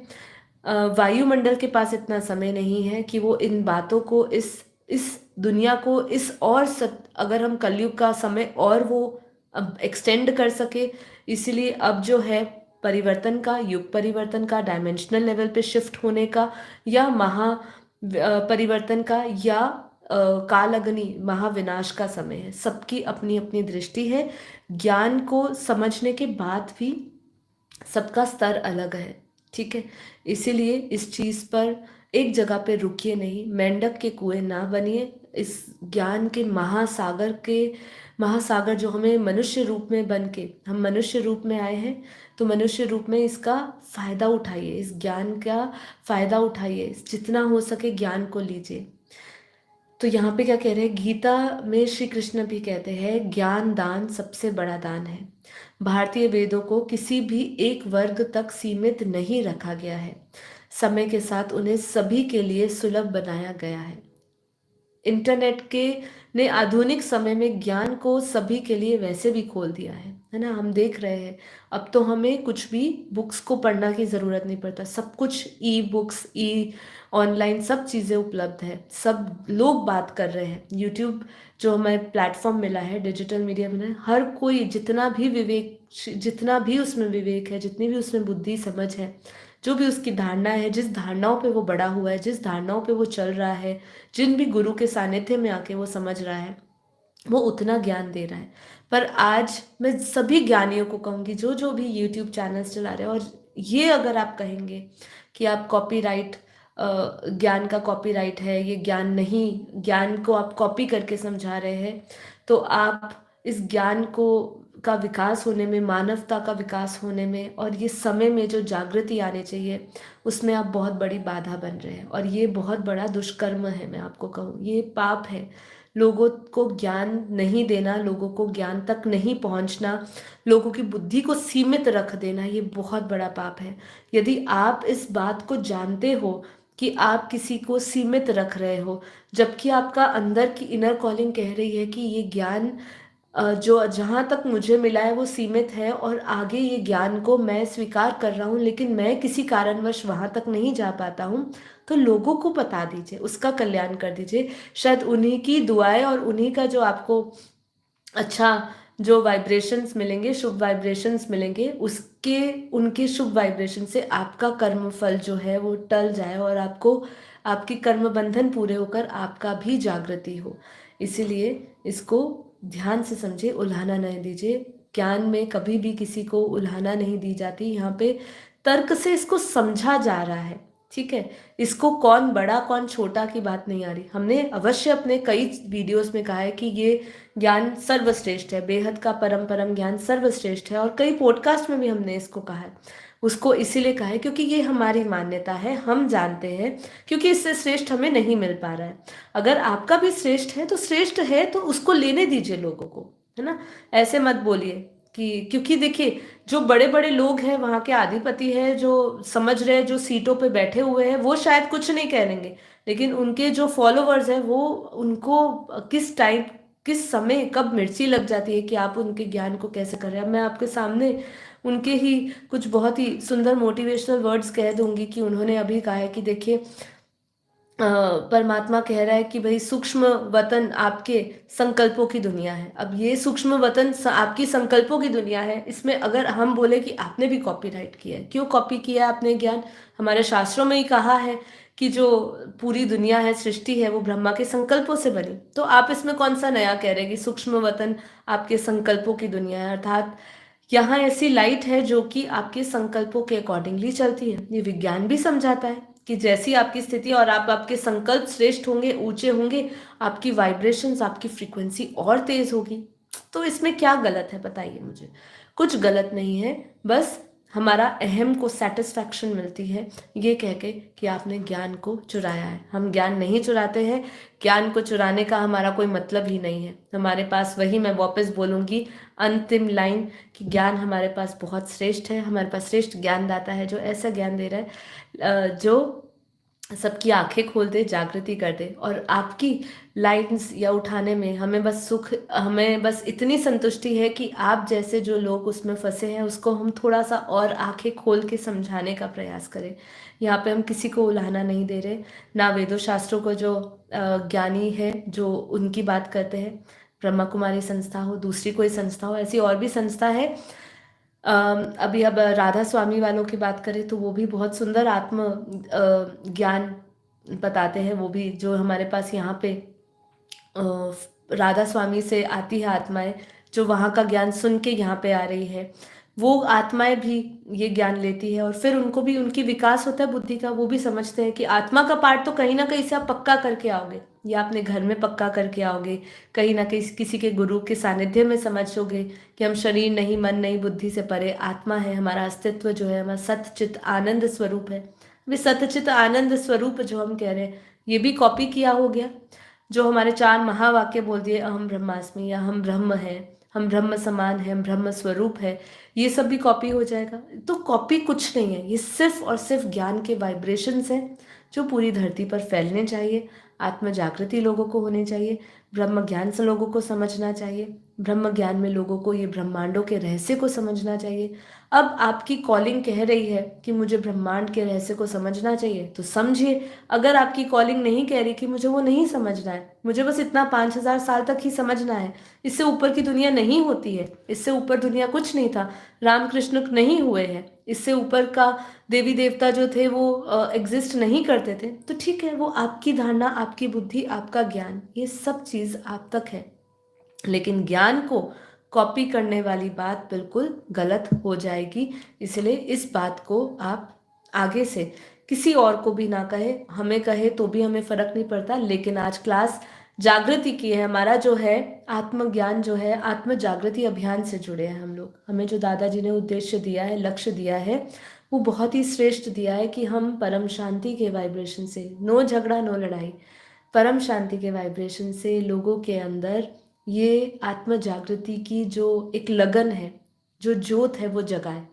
वायुमंडल के पास इतना समय नहीं है कि वो इन बातों को, इस दुनिया को, अगर हम कलयुग का समय और वो अब एक्सटेंड कर सके। इसलिए अब जो है परिवर्तन का, युग परिवर्तन का, डायमेंशनल लेवल पे शिफ्ट होने का, या परिवर्तन का, या काल अग्नि महाविनाश का समय है। सबकी अपनी अपनी दृष्टि है। ज्ञान को समझने के बाद भी सबका स्तर अलग है, ठीक है। इसीलिए इस चीज पर एक जगह पे रुकिए नहीं, मेंढक के कुएं ना बनिए। इस ज्ञान के महासागर जो हमें मनुष्य रूप में बन के, हम मनुष्य रूप में आए हैं, तो मनुष्य रूप में इसका फायदा उठाइए, इस ज्ञान का फायदा उठाइए, जितना हो सके ज्ञान को लीजिए। तो यहाँ पे क्या कह रहे हैं, गीता में श्री कृष्ण भी कहते हैं, ज्ञान दान सबसे बड़ा दान है। भारतीय वेदों को किसी भी एक वर्ग तक सीमित नहीं रखा गया है, समय के साथ उन्हें सभी के लिए सुलभ बनाया गया है। इंटरनेट के ने आधुनिक समय में ज्ञान को सभी के लिए वैसे भी खोल दिया है ना। हम देख रहे हैं, अब तो हमें कुछ भी बुक्स को पढ़ना की ज़रूरत नहीं पड़ता, सब कुछ ई बुक्स, ई ऑनलाइन सब चीज़ें उपलब्ध है, सब लोग बात कर रहे हैं। यूट्यूब जो हमें प्लेटफॉर्म मिला है, डिजिटल मीडिया मिला है, हर कोई जितना भी उसमें विवेक है, जितनी भी उसमें बुद्धि समझ है, जो भी उसकी धारणा है, जिस धारणाओं पे वो बड़ा हुआ है, जिस धारणाओं पे वो चल रहा है, जिन भी गुरु के सानिध्य में आके वो समझ रहा है, वो उतना ज्ञान दे रहा है। पर आज मैं सभी ज्ञानियों को कहूँगी, जो जो भी यूट्यूब चैनल्स चला रहे हैं, और ये अगर आप कहेंगे कि आप कॉपीराइट, ज्ञान का कॉपीराइट है, ये ज्ञान नहीं, ज्ञान को आप कॉपी करके समझा रहे हैं, तो आप इस ज्ञान को का विकास होने में, मानवता का विकास होने में, और ये समय में जो जागृति आनी चाहिए, उसमें आप बहुत बड़ी बाधा बन रहे हैं। और ये बहुत बड़ा दुष्कर्म है, मैं आपको कहूँ, ये पाप है। लोगों को ज्ञान नहीं देना, लोगों को ज्ञान तक नहीं पहुंचना, लोगों की बुद्धि को सीमित रख देना, ये बहुत बड़ा पाप है। यदि आप इस बात को जानते हो कि आप किसी को सीमित रख रहे हो, जबकि आपका अंदर की इनर कॉलिंग कह रही है कि ये ज्ञान जो जहाँ तक मुझे मिला है वो सीमित है, और आगे ये ज्ञान को मैं स्वीकार कर रहा हूँ, लेकिन मैं किसी कारणवश वहाँ तक नहीं जा पाता हूँ, तो लोगों को बता दीजिए, उसका कल्याण कर दीजिए। शायद उन्हीं की दुआएं और उन्हीं का जो आपको अच्छा जो वाइब्रेशंस मिलेंगे, शुभ वाइब्रेशंस मिलेंगे, उसके उनके शुभ वाइब्रेशन से आपका कर्म फल जो है वो टल जाए, और आपकी कर्म बंधन पूरे होकर आपका भी जागृति हो। इसीलिए इसको ध्यान से समझे, उल्हाना नहीं दीजिए। ज्ञान में कभी भी किसी को उल्हाना नहीं दी जाती। यहाँ पे तर्क से इसको समझा जा रहा है, ठीक है। इसको कौन बड़ा कौन छोटा की बात नहीं आ रही। हमने अवश्य अपने कई वीडियोस में कहा है कि ये ज्ञान सर्वश्रेष्ठ है, बेहद का परम परम ज्ञान सर्वश्रेष्ठ है, और कई पॉडकास्ट में भी हमने इसको कहा है। उसको इसीलिए कहा है क्योंकि ये हमारी मान्यता है, हम जानते हैं, क्योंकि इससे श्रेष्ठ हमें नहीं मिल पा रहा है। अगर आपका भी श्रेष्ठ है तो श्रेष्ठ है, तो उसको लेने दीजिए लोगों को, है ना। ऐसे मत बोलिए कि, क्योंकि देखिए जो बड़े बड़े लोग हैं, वहाँ के अधिपति है, जो समझ रहे हैं, जो सीटों पे बैठे हुए हैं, वो शायद कुछ नहीं कहेंगे, लेकिन उनके जो फॉलोवर्स हैं वो उनको किस समय कब मिर्ची लग जाती है कि आप उनके ज्ञान को कैसे कर रहे हैं। अब मैं आपके सामने उनके ही कुछ बहुत ही सुंदर मोटिवेशनल वर्ड्स कह दूंगी कि उन्होंने अभी कहा है कि देखिए, परमात्मा कह रहा है कि भाई सूक्ष्म वतन आपके संकल्पों की दुनिया है। अब ये सूक्ष्म वतन आपकी संकल्पों की दुनिया है, इसमें अगर हम बोले कि आपने भी कॉपीराइट किया है, क्यों कॉपी किया है आपने ज्ञान? हमारे शास्त्रों में ही कहा है कि जो पूरी दुनिया है, सृष्टि है, वो ब्रह्मा के संकल्पों से बनी। तो आप इसमें कौन सा नया कह रहे हैं कि सूक्ष्म वतन आपके संकल्पों की दुनिया है, अर्थात यहाँ ऐसी लाइट है जो कि आपके संकल्पों के अकॉर्डिंगली चलती है। ये विज्ञान भी समझाता है कि जैसी आपकी स्थिति और आप आपके संकल्प श्रेष्ठ होंगे, ऊंचे होंगे, आपकी वाइब्रेशंस, आपकी फ्रीक्वेंसी और तेज होगी। तो इसमें क्या गलत है बताइए मुझे? कुछ गलत नहीं है, बस हमारा अहम को सेटिस्फैक्शन मिलती है ये कह के कि आपने ज्ञान को चुराया है। हम ज्ञान नहीं चुराते हैं, ज्ञान को चुराने का हमारा कोई मतलब ही नहीं है। हमारे पास, वही मैं वापस बोलूंगी अंतिम लाइन, कि ज्ञान हमारे पास बहुत श्रेष्ठ है। हमारे पास श्रेष्ठ ज्ञानदाता है जो ऐसा ज्ञान दे रहा है जो सबकी आंखें खोल दे, जागृति कर दे। और आपकी लाइन्स या उठाने में हमें बस सुख, हमें बस इतनी संतुष्टि है कि आप जैसे जो लोग उसमें फंसे हैं उसको हम थोड़ा सा और आंखें खोल के समझाने का प्रयास करें। यहाँ पे हम किसी को उलाहना नहीं दे रहे, ना वेदों शास्त्रों को जो ज्ञानी है जो उनकी बात करते हैं, ब्रह्मा कुमारी संस्था हो, दूसरी कोई संस्था हो, ऐसी और भी संस्था है। अभी अब राधा स्वामी वालों की बात करें तो वो भी बहुत सुंदर आत्म ज्ञान बताते हैं। वो भी जो हमारे पास यहाँ पे राधा स्वामी से आती है आत्माएं, जो वहाँ का ज्ञान सुन के यहाँ पे आ रही है, वो आत्माएं भी ये ज्ञान लेती है और फिर उनको भी उनकी विकास होता है बुद्धि का। वो भी समझते हैं कि आत्मा का पार्ट तो कहीं ना कहीं से आप पक्का करके आओगे, या अपने घर में पक्का करके आओगे, कहीं ना कहीं किसी के गुरु के सानिध्य में समझोगे कि हम शरीर नहीं, मन नहीं, बुद्धि से परे आत्मा है। हमारा अस्तित्व जो है, हमारा सतचित आनंद स्वरूप है। वे सतचित आनंद स्वरूप जो हम कह रहे हैं, ये भी कॉपी किया हो गया। जो हमारे 4 महावाक्य बोल दिए, अहम ब्रह्मास्मि, या हम ब्रह्म है, हम ब्रह्म समान है, हम ब्रह्म स्वरूप है, ये सब भी कॉपी हो जाएगा। तो कॉपी कुछ नहीं है, ये सिर्फ और सिर्फ ज्ञान के वाइब्रेशंस हैं जो पूरी धरती पर फैलने चाहिए। आत्म जागृति लोगों को होनी चाहिए, ब्रह्म ज्ञान से लोगों को समझना चाहिए, ब्रह्म ज्ञान में लोगों को ये ब्रह्मांडों के रहस्य को समझना चाहिए। अब आपकी कॉलिंग कह रही है कि मुझे ब्रह्मांड के रहस्य को समझना चाहिए, तो समझिए। अगर आपकी कॉलिंग नहीं कह रही कि मुझे वो नहीं समझना है, मुझे बस इतना 5000 साल तक ही समझना है, इससे ऊपर की दुनिया नहीं होती है, इससे ऊपर दुनिया कुछ नहीं था, रामकृष्ण नहीं हुए हैं, इससे ऊपर का देवी देवता जो थे वो एग्जिस्ट नहीं करते थे, तो ठीक है, वो आपकी धारणा, आपकी बुद्धि, आपका ज्ञान, ये सब चीज़ आप तक है। लेकिन ज्ञान को कॉपी करने वाली बात बिल्कुल गलत हो जाएगी। इसलिए इस बात को आप आगे से किसी और को भी ना कहे, हमें कहे तो भी हमें फर्क नहीं पड़ता। लेकिन आज क्लास जागृति की है, हमारा जो है आत्मज्ञान जो है, आत्म जागृति अभियान से जुड़े हैं हम लोग। हमें जो दादाजी ने उद्देश्य दिया है, लक्ष्य दिया है, वो बहुत ही श्रेष्ठ दिया है कि हम परम शांति के वाइब्रेशन से, नो झगड़ा नो लड़ाई, परम शांति के वाइब्रेशन से लोगों के अंदर ये आत्म जागृति की जो एक लगन है, जो ज्योत है, वो जगाए।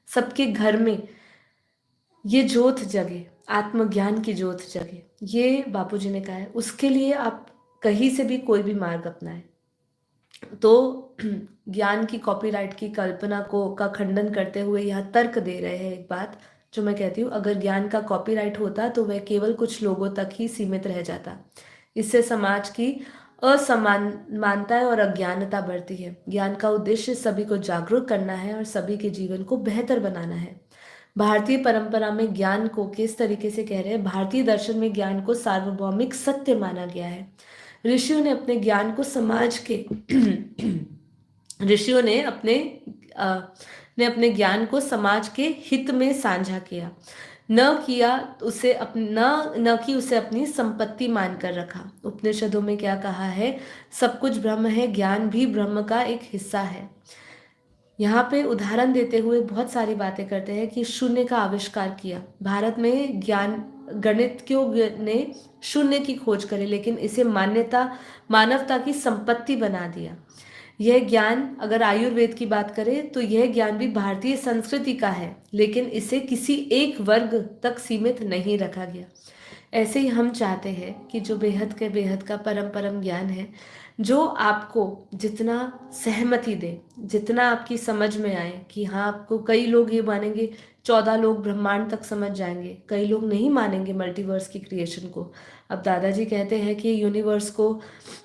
सबके घर में ये ज्योत जगे, आत्मज्ञान की ज्योत जगे, ये बापूजी ने कहा है। उसके लिए आप कहीं से भी कोई भी मार्ग अपनाएं। तो ज्ञान की कॉपीराइट की कल्पना को का खंडन करते हुए यहाँ तर्क दे रहे हैं एक बात जो मैं कहती हूँ, अगर ज्ञान का कॉपीराइट होता तो वह केवल कुछ लोगों तक ही सीमित रह जाता। इससे समाज की असमानता और अज्ञानता बढ़ती है। ज्ञान का उद्देश्य सभी को जागरूक करना है और सभी के जीवन को बेहतर बनाना है। भारतीय परंपरा में ज्ञान को किस तरीके से कह रहे हैं, भारतीय दर्शन में ज्ञान को सार्वभौमिक सत्य माना गया है। ऋषियों ने अपने ज्ञान को समाज के ऋषियों ने अपने ज्ञान को समाज के हित में साझा किया, न कि उसे अपनी संपत्ति मानकर रखा। उपनिषदों में क्या कहा है, सब कुछ ब्रह्म है, ज्ञान भी ब्रह्म का एक हिस्सा है। यहाँ पे उदाहरण देते हुए बहुत सारी बातें करते हैं कि शून्य का आविष्कार किया। भारत में गणितज्ञों ने शून्य की खोज करी, लेकिन इसे मानवता की संपत्ति बना दिया। यह ज्ञान, अगर आयुर्वेद की बात करें तो यह ज्ञान भी भारतीय संस्कृति का है, लेकिन इसे किसी एक वर्ग तक सीमित नहीं रखा गया। ऐसे ही हम चाहते हैं कि जो बेहद के बेहद का परम परम ज्ञान है, जो आपको जितना सहमति दे, जितना आपकी समझ में आए कि हाँ, आपको कई लोग ये मानेंगे 14 लोग ब्रह्मांड तक समझ जाएंगे, कई लोग नहीं मानेंगे मल्टीवर्स की क्रिएशन को। अब दादाजी कहते हैं कि यूनिवर्स को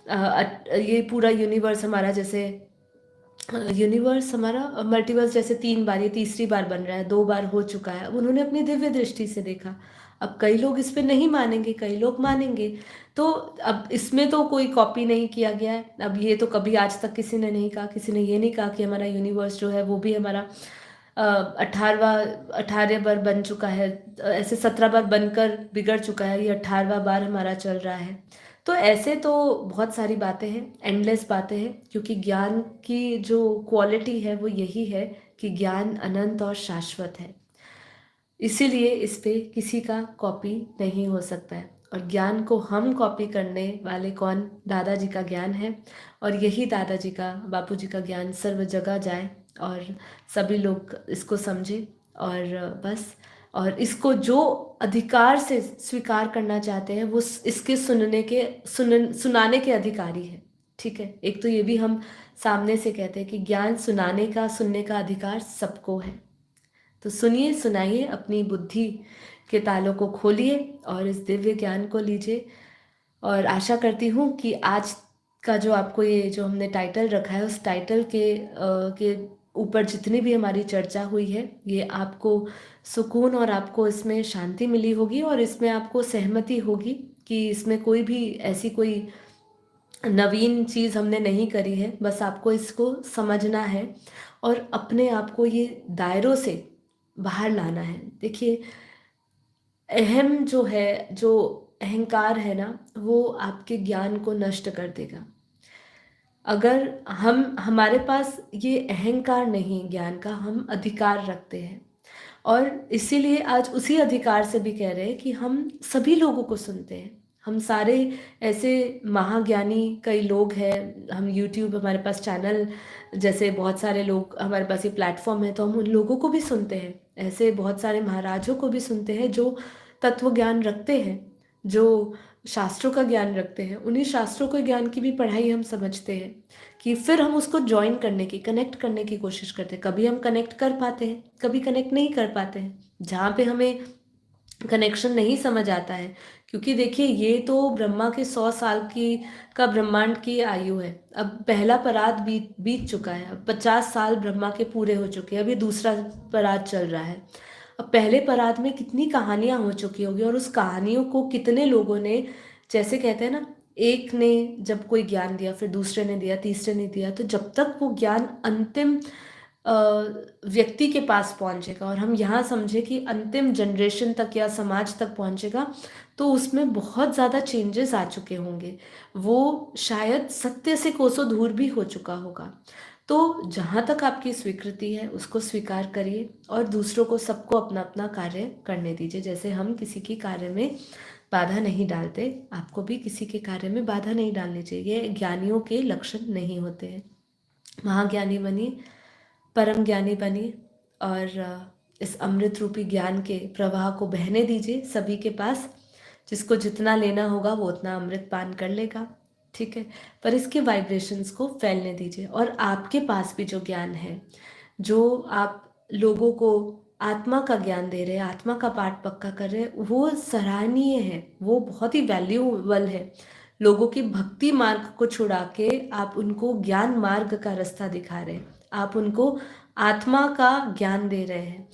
ये पूरा यूनिवर्स हमारा, जैसे यूनिवर्स हमारा मल्टीवर्स जैसे 3 बार, ये तीसरी बार बन रहा है, 2 बार हो चुका है। अब उन्होंने अपनी दिव्य दृष्टि से देखा। अब कई लोग इस पे नहीं मानेंगे, कई लोग मानेंगे। तो अब इसमें तो कोई कॉपी नहीं किया गया है। अब ये तो कभी आज तक किसी ने नहीं कहा, किसी ने ये नहीं कहा कि हमारा यूनिवर्स जो है वो भी हमारा 18 बार बन चुका है, ऐसे 17 बार बनकर बिगड़ चुका है, ये 18वां बार हमारा चल रहा है। तो ऐसे तो बहुत सारी बातें हैं, एंडलेस बातें हैं, क्योंकि ज्ञान की जो क्वालिटी है वो यही है कि ज्ञान अनंत और शाश्वत है। इसीलिए इस पे किसी का कॉपी नहीं हो सकता है। और ज्ञान को हम कॉपी करने वाले कौन? दादाजी का ज्ञान है। और यही दादाजी का, बापूजी का ज्ञान सर्व जगह जाए और सभी लोग इसको समझे। और बस, और इसको जो अधिकार से स्वीकार करना चाहते हैं वो इसके सुनाने के अधिकारी है। ठीक है, एक तो ये भी हम सामने से कहते हैं कि ज्ञान सुनाने का, सुनने का अधिकार सबको है। तो सुनिए, सुनाइए, अपनी बुद्धि के तालों को खोलिए और इस दिव्य ज्ञान को लीजिए। और आशा करती हूँ कि आज का जो आपको ये जो हमने टाइटल रखा है, उस टाइटल के ऊपर जितनी भी हमारी चर्चा हुई है, ये आपको सुकून और आपको इसमें शांति मिली होगी, और इसमें आपको सहमति होगी कि इसमें कोई भी ऐसी कोई नवीन चीज़ हमने नहीं करी है। बस आपको इसको समझना है और अपने आप को ये दायरों से बाहर लाना है। देखिए, अहम जो है, जो अहंकार है ना, वो आपके ज्ञान को नष्ट कर देगा। अगर हमारे पास ये अहंकार नहीं ज्ञान का, हम अधिकार रखते हैं। और इसीलिए आज उसी अधिकार से भी कह रहे हैं कि हम सभी लोगों को सुनते हैं। हम सारे ऐसे महाज्ञानी कई लोग हैं, हम यूट्यूब, हमारे पास चैनल, जैसे बहुत सारे लोग, हमारे पास ये प्लेटफॉर्म है, तो हम उन लोगों को भी सुनते हैं। ऐसे बहुत सारे महाराजों को भी सुनते हैं जो तत्व ज्ञान रखते हैं, जो शास्त्रों का ज्ञान रखते हैं। उन्हीं शास्त्रों के ज्ञान की भी पढ़ाई हम समझते हैं कि फिर हम उसको ज्वाइन करने की, कनेक्ट करने की कोशिश करते हैं। कभी हम कनेक्ट कर पाते हैं, कभी कनेक्ट नहीं कर पाते हैं। जहाँ पे हमें कनेक्शन नहीं समझ आता है, क्योंकि देखिए, ये तो ब्रह्मा के 100 साल की का ब्रह्मांड की आयु है। अब पहला परात बीत बीत चुका है। अब 50 साल ब्रह्मा के पूरे हो चुके हैं, अभी दूसरा परात चल रहा है। अब पहले परात में कितनी कहानियां हो चुकी होगी, और उस कहानियों को कितने लोगों ने, जैसे कहते हैं ना, एक ने जब कोई ज्ञान दिया, फिर दूसरे ने दिया, तीसरे ने दिया, तो जब तक वो ज्ञान अंतिम अ, व्यक्ति के पास पहुंचेगा, और हम यहाँ समझे कि अंतिम जनरेशन तक या समाज तक पहुंचेगा, तो उसमें बहुत ज़्यादा चेंजेस आ चुके होंगे। वो शायद सत्य से कोसों दूर भी हो चुका होगा। तो जहाँ तक आपकी स्वीकृति है, उसको स्वीकार करिए और दूसरों को, सबको अपना अपना कार्य करने दीजिए। जैसे हम किसी के कार्य में बाधा नहीं डालते, आपको भी किसी के कार्य में बाधा नहीं डालनी चाहिए। ये ज्ञानियों के लक्षण नहीं होते हैं। महाज्ञानी बनिए, परम ज्ञानी बनिए, और इस अमृत रूपी ज्ञान के प्रवाह को बहने दीजिए सभी के पास। जिसको जितना लेना होगा वो उतना अमृत पान कर लेगा, ठीक है, पर इसके वाइब्रेशंस को फैलने दीजिए। और आपके पास भी जो ज्ञान है, जो आप लोगों को आत्मा का ज्ञान दे रहे हैं, आत्मा का पाठ पक्का कर रहे हैं, वो सराहनीय है, वो बहुत ही वैल्यूएबल है। लोगों की भक्ति मार्ग को छुड़ा के आप उनको ज्ञान मार्ग का रास्ता दिखा रहे हैं, आप उनको आत्मा का ज्ञान दे रहे हैं।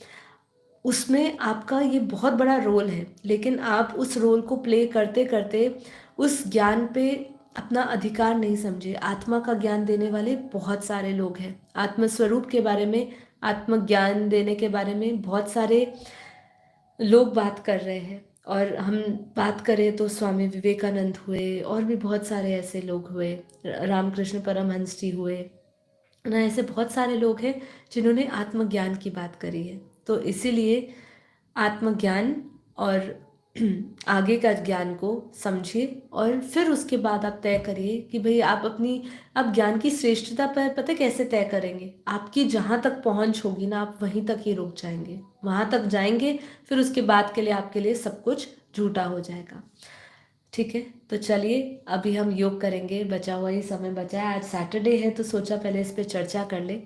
उसमें आपका ये बहुत बड़ा रोल है, लेकिन आप उस रोल को प्ले करते करते उस ज्ञान पे अपना अधिकार नहीं समझे। आत्मा का ज्ञान देने वाले बहुत सारे लोग हैं, आत्मस्वरूप के बारे में, आत्मज्ञान देने के बारे में बहुत सारे लोग बात कर रहे हैं। और हम बात करें तो स्वामी विवेकानंद हुए, और भी बहुत सारे ऐसे लोग हुए, रामकृष्ण परमहंस जी हुए ना, ऐसे बहुत सारे लोग हैं जिन्होंने आत्मज्ञान की बात करी है। तो इसीलिए आत्मज्ञान और आगे का ज्ञान को समझिए और फिर उसके बाद आप तय करिए कि भाई आप ज्ञान की श्रेष्ठता पर पता है कैसे तय करेंगे। आपकी जहाँ तक पहुँच होगी ना, आप वहीं तक ही रुक जाएंगे, वहां तक जाएंगे, फिर उसके बाद के लिए आपके लिए सब कुछ झूठा हो जाएगा। ठीक है, तो चलिए अभी हम योग करेंगे, बचा हुआ ही समय बचा है, आज सैटरडे है तो सोचा पहले इस पे चर्चा कर ले।